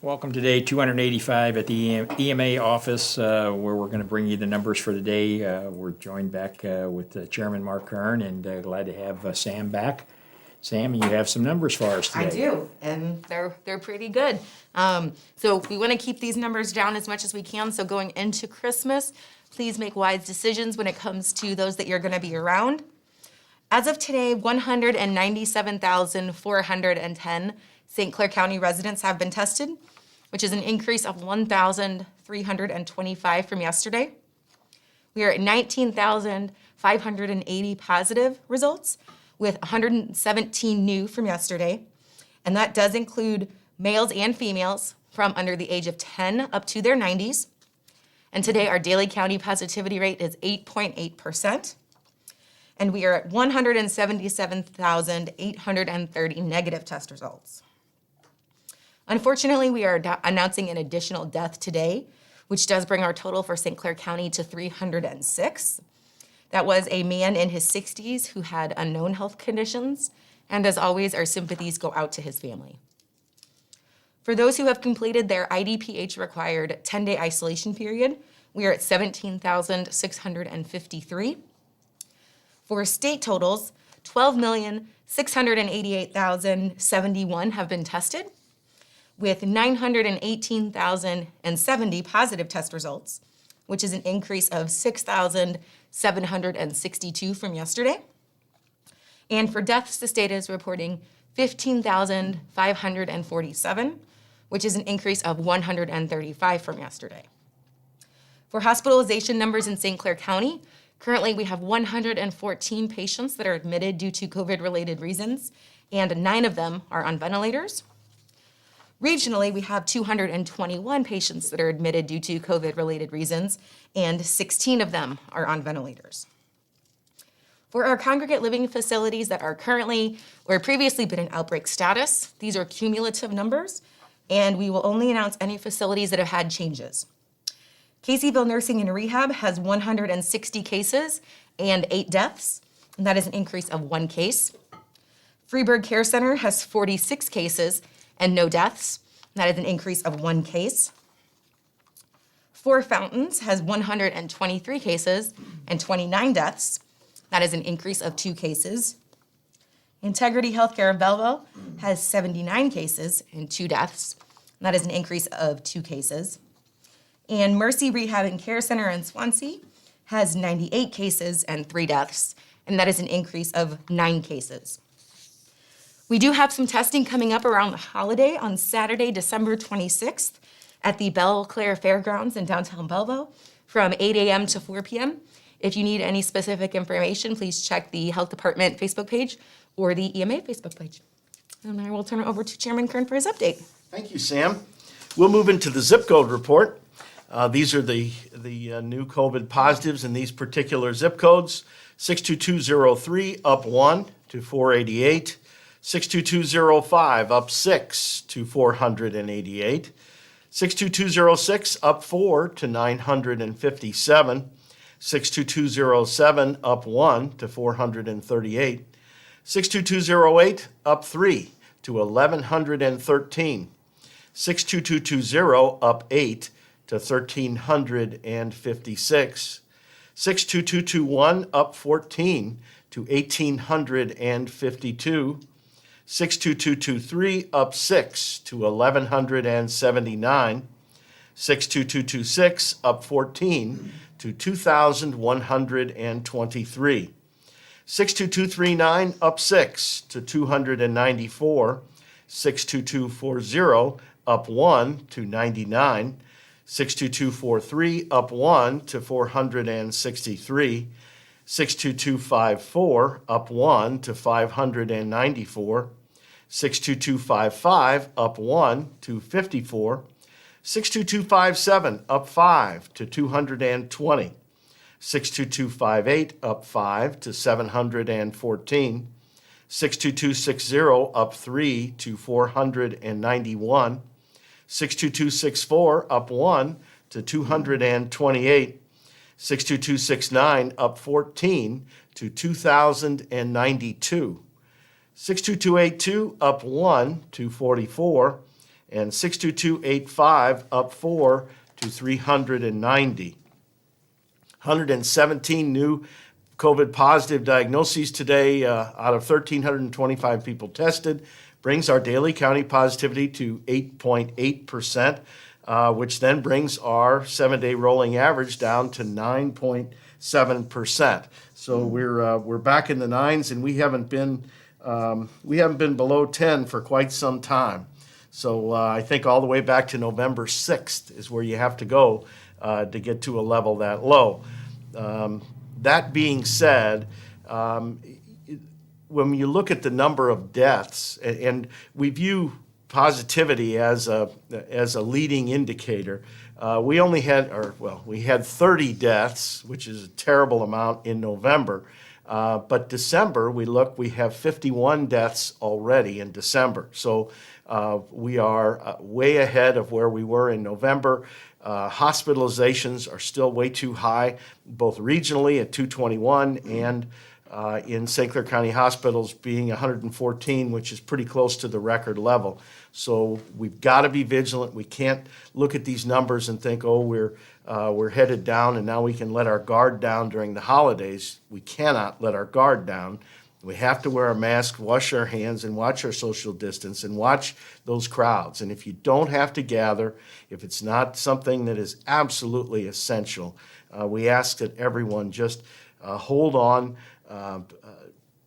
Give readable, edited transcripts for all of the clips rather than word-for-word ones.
Welcome to day 285 at the EMA office, where we're going to bring you the numbers for the day. We're joined back with Chairman Mark Kern, and glad to have Sam back. Sam, you have some numbers for us today. I do, and they're pretty good. So we want to keep these numbers down as much as we can. So going into Christmas, please make wise decisions when it comes to those that you're going to be around. As of today, 197,410 St. Clair County residents have been tested, which is an increase of 1,325 from yesterday. We are at 19,580 positive results, with 117 new from yesterday. And that does include males and females from under the age of 10 up to their 90s. And today our daily county positivity rate is 8.8%. And we are at 177,830 negative test results. Unfortunately, we are announcing an additional death today, which does bring our total for St. Clair County to 306. That was a man in his 60s who had unknown health conditions, and as always, our sympathies go out to his family. For those who have completed their IDPH required 10-day isolation period, we are at 17,653. For state totals, 12,688,071 have been tested, with 918,070 positive test results, which is an increase of 6,762 from yesterday. And for deaths, the state is reporting 15,547, which is an increase of 135 from yesterday. For hospitalization numbers in St. Clair County, currently we have 114 patients that are admitted due to COVID-related reasons, and 9 of them are on ventilators. Regionally, we have 221 patients that are admitted due to COVID-related reasons, and 16 of them are on ventilators. For our congregate living facilities that are currently or previously been in outbreak status, these are cumulative numbers, and we will only announce any facilities that have had changes. Caseyville Nursing and Rehab has 160 cases and 8 deaths, and that is an increase of 1 case. Freeburg Care Center has 46 cases and no deaths. That is an increase of 1 case. Four Fountains has 123 cases and 29 deaths. That is an increase of 2 cases. Integrity Healthcare of Belleville has 79 cases and 2 deaths. That is an increase of 2 cases. And Mercy Rehab and Care Center in Swansea has 98 cases and 3 deaths, and that is an increase of 9 cases. We do have some testing coming up around the holiday on Saturday, December 26th at the Belle Clair Fairgrounds in downtown Belleville from 8 a.m. to 4 p.m. If you need any specific information, please check the Health Department Facebook page or the EMA Facebook page. And I will turn it over to Chairman Kern for his update. Thank you, Sam. We'll move into the zip code report. These are the new COVID positives in these particular zip codes. 62203 up 1 to 488. 62205 up 6 to 488. 62206 up 4 to 957. 62207 up 1 to 438. 62208 up 3 to 1113. 62220 up 8 to 1356. 62221 up 14 to 1852. 62223 up 6 to 1179. 62226 up 14 to 2123. 62239 up 6 to 294. 62240 up 1 to 99. 62243 up 1 to 463. 62254 up 1 to 594. 62255 up 1 to 54. 62257 up 5 to 220. 62258 up 5 to 714. 62260 up 3 to 491. 62264 up 1 to 228. 62269 up 14 to 2,092. 62282 up 1 to 44. and 62285 up 4 to 390. 117 new COVID positive diagnoses today out of 1,325 people tested, brings our daily county positivity to 8.8%, which then brings our 7-day rolling average down to 9.7%. So we're back in the nines, and we haven't been below 10 for quite some time. So I think all the way back to November 6th is where you have to go to get to a level that low. That being said, when you look at the number of deaths, and we view positivity as a leading indicator, we had 30 deaths, which is a terrible amount in November. But December, we have 51 deaths already in December. So we are way ahead of where we were in November. Hospitalizations are still way too high, both regionally at 221 and in St. Clair County hospitals being 114, which is pretty close to the record level. So we've got to be vigilant. We can't look at these numbers and think, oh, we're headed down and now we can let our guard down during the holidays. We cannot let our guard down. We have to wear a mask, wash our hands, and watch our social distance, and watch those crowds. And if you don't have to gather, if it's not something that is absolutely essential, we ask that everyone just hold on,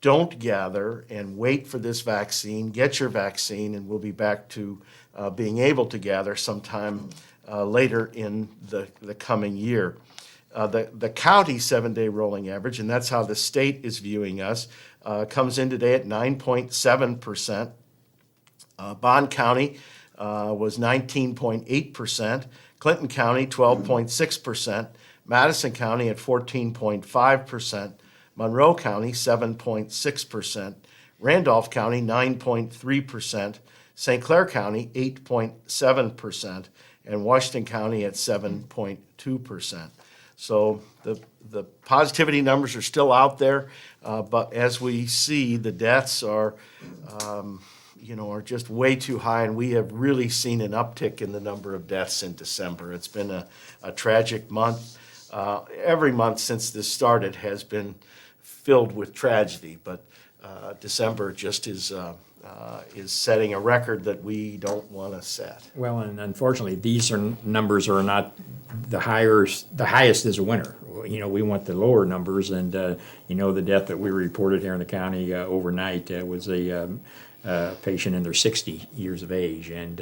don't gather, and wait for this vaccine. Get your vaccine, and we'll be back to being able to gather sometime later in the coming year. The county 7-day rolling average, and that's how the state is viewing us, comes in today at 9.7%. Bond County was 19.8%. Clinton County 12.6%. Madison County at 14.5%. Monroe County 7.6%. Randolph County 9.3%. St. Clair County 8.7%. And Washington County at 7.2%. So the positivity numbers are still out there, but as we see, the deaths are just way too high, and we have really seen an uptick in the number of deaths in December. It's been a tragic month. Every month since this started has been filled with tragedy, but December just is setting a record that we don't want to set. Well, and unfortunately, these numbers are not the highest is a winner. We want the lower numbers, and the death that we reported here in the county overnight was a patient in their 60 years of age, and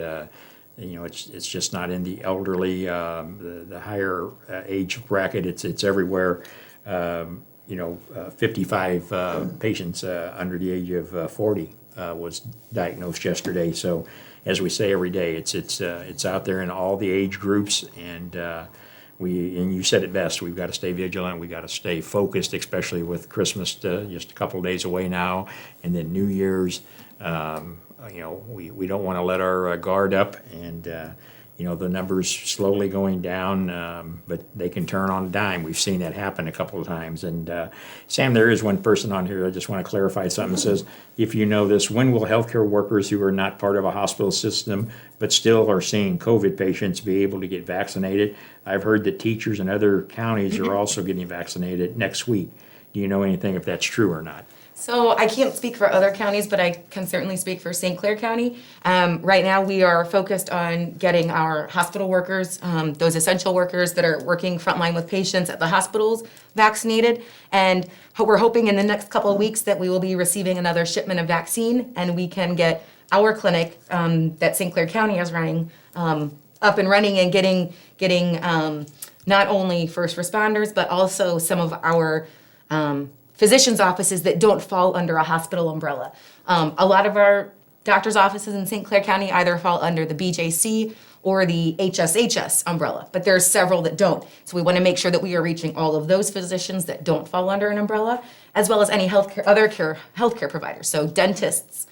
it's just not in the elderly, the higher age bracket. It's everywhere. 55 patients under the age of 40 was diagnosed yesterday. So, as we say every day, it's out there in all the age groups, and you said it best. We've got to stay vigilant. We've got to stay focused, especially with Christmas just a couple of days away now, and then New Year's. We don't want to let our guard up, and the numbers slowly going down, but they can turn on a dime. We've seen that happen a couple of times. And Sam, there is one person on here, I just want to clarify something. It says, if you know this, when will healthcare workers who are not part of a hospital system but still are seeing COVID patients be able to get vaccinated? I've heard that teachers in other counties are also getting vaccinated next week. Do you know anything if that's true or not? So I can't speak for other counties, but I can certainly speak for St. Clair County. Right now, we are focused on getting our hospital workers, those essential workers that are working frontline with patients at the hospitals, vaccinated. And we're hoping in the next couple of weeks that we will be receiving another shipment of vaccine, and we can get our clinic that St. Clair County is running up and running, and getting not only first responders, but also some of our physicians' offices that don't fall under a hospital umbrella. A lot of our doctors' offices in St. Clair County either fall under the BJC or the HSHS umbrella, but there's several that don't. So we want to make sure that we are reaching all of those physicians that don't fall under an umbrella, as well as any healthcare providers. So dentists.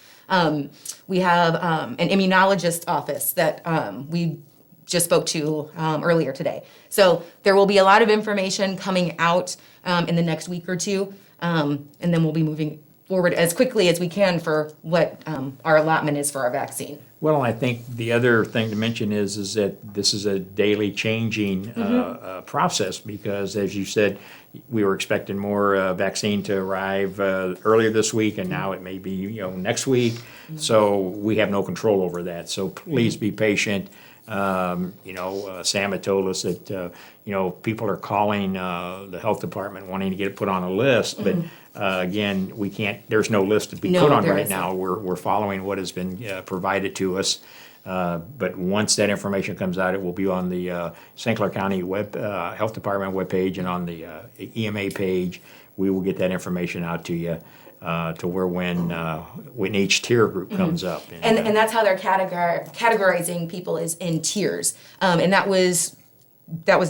We have an immunologist office that we just spoke to earlier today. So there will be a lot of information coming out in the next week or two, and then we'll be moving forward as quickly as we can for what our allotment is for our vaccine. Well, I think the other thing to mention is that this is a daily changing process because, as you said, we were expecting more vaccine to arrive earlier this week, and now it may be next week. So we have no control over that. So please be patient. Sam had told us that people are calling the health department wanting to get it put on a list, but again, we can't. There's no list to be No, put on there right isn't. now. We're following what has been provided to us. But once that information comes out, it will be on the St. Clair County Health Department webpage and on the EMA page. We will get that information out to you to where when each tier group comes up. And that's how they're categorizing people is in tiers. And that was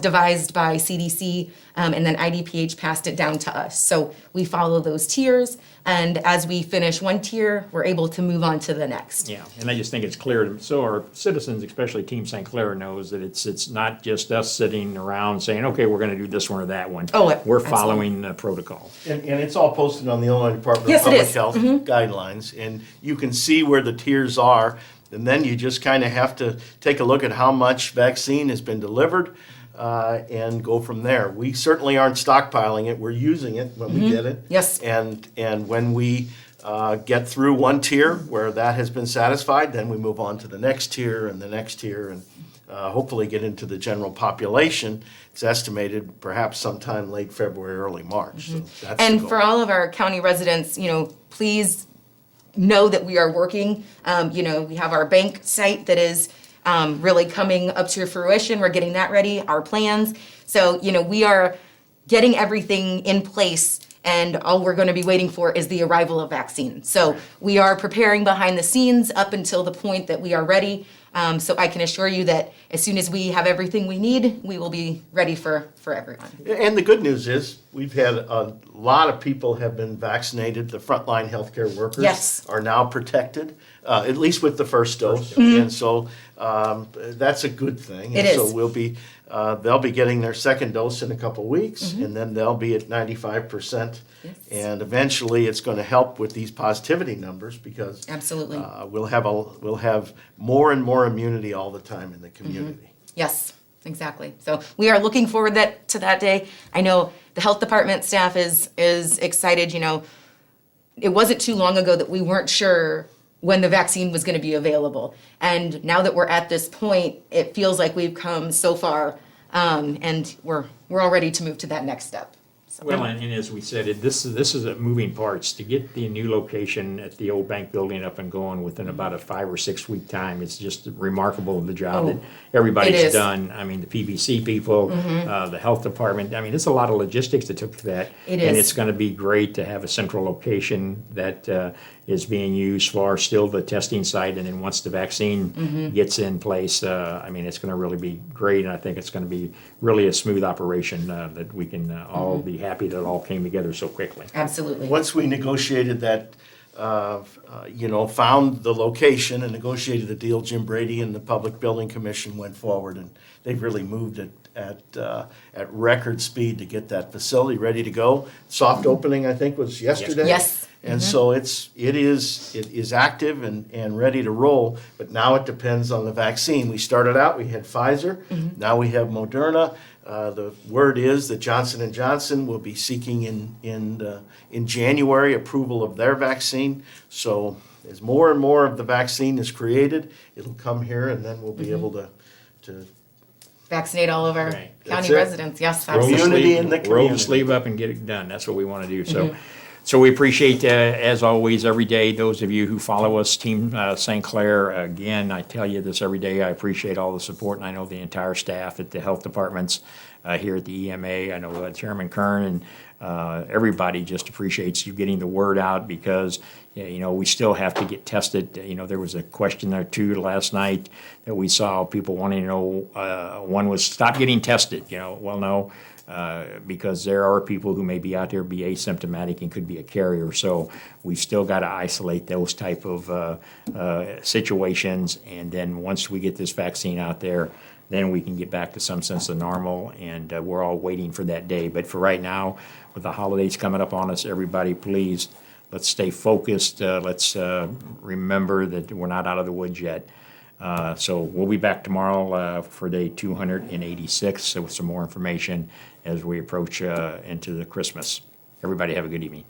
devised by CDC, and then IDPH passed it down to us. So we follow those tiers, and as we finish one tier, we're able to move on to the next. Yeah, and I just think it's clear, so our citizens, especially Team St. Clair, knows that it's not just us sitting around saying, okay, we're gonna do this one or that one. Oh, We're absolutely. following the protocol. And it's all posted on the Illinois Department Yes, of it Public is. Health guidelines, and you can see where the tiers are, and then you just kind of have to take a look at how much vaccine has been delivered, and go from there. We certainly aren't stockpiling it, we're using it when we get it. Yes. And when we get through one tier where that has been satisfied, then we move on to the next tier and the next tier, and hopefully get into the general population. It's estimated perhaps sometime late February, early March. So that's the And goal. for all of our county residents, please know that we are working. We have our bank site that is really coming up to fruition. We're getting that ready, our plans. So, we are getting everything in place, and all we're going to be waiting for is the arrival of vaccine. So we are preparing behind the scenes up until the point that we are ready. So I can assure you that as soon as we have everything we need, we will be ready for everyone. And the good news is, we've had a lot of people have been vaccinated. The frontline healthcare workers Yes. are now protected, at least with the first dose. And so that's a good thing. It And so is. they'll be getting their second dose in a couple weeks, and then they'll be at 95%. Yes. And eventually, it's going to help with these positivity numbers because Absolutely. we'll have more and more immunity all the time in the community. Yes, exactly. So we are looking forward to that day. I know the health department staff is excited. It wasn't too long ago that we weren't sure when the vaccine was going to be available. And now that we're at this point, it feels like we've come so far, and we're all ready to move to that next step. So, Well, and as we said, this is a moving parts. To get the new location at the old bank building up and going within about a 5 or 6 week time, it's just remarkable the job that it everybody's is. done. I mean, the PBC people, the health department, I mean, it's a lot of logistics that took to that. It And is. it's gonna be great to have a central location that is being used for still the testing site. And then once the vaccine gets in place, I mean, it's gonna really be great. And I think it's gonna be really a smooth operation that we can all be happy that it all came together so quickly. absolutely. Once we negotiated that, found the location and negotiated the deal, Jim Brady and the Public Building Commission went forward, and they've really moved it at record speed to get that facility ready to go. Soft opening, I think, was yesterday. Yes. And so it is active and ready to roll, but now it depends on the vaccine. We started out, we had Pfizer, now we have Moderna. The word is that Johnson & Johnson will be seeking in January approval of their vaccine. So as more and more of the vaccine is created, it'll come here, and then we'll be able to Vaccinate all of our Right. county That's it. residents. Yes, Roll the absolutely. Community sleeve- in the Roll the community. sleeve up and get it done. That's what we want to do. So we appreciate, as always, every day, those of you who follow us, Team St. Clair. Again, I tell you this every day, I appreciate all the support, and I know the entire staff at the health departments here at the EMA. I know Chairman Kern and everybody just appreciates you getting the word out because, we still have to get tested. There was a question there too last night that we saw people wanting to know, one was stop getting tested, well, no. Because there are people who may be out there, be asymptomatic and could be a carrier. So we've still got to isolate those type of situations. And then once we get this vaccine out there, then we can get back to some sense of normal. And we're all waiting for that day. But for right now, with the holidays coming up on us, everybody, please, let's stay focused. Let's remember that we're not out of the woods yet. So we'll be back tomorrow for day 286 with some more information as we approach into the Christmas. Everybody have a good evening.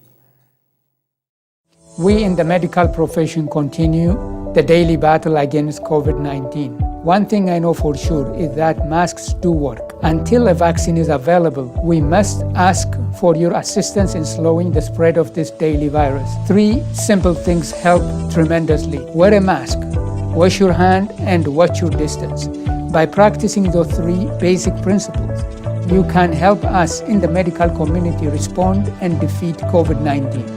We in the medical profession continue the daily battle against COVID-19. One thing I know for sure is that masks do work. Until a vaccine is available, we must ask for your assistance in slowing the spread of this daily virus. 3 simple things help tremendously. Wear a mask, wash your hand, and watch your distance. By practicing those 3 basic principles, you can help us in the medical community respond and defeat COVID-19.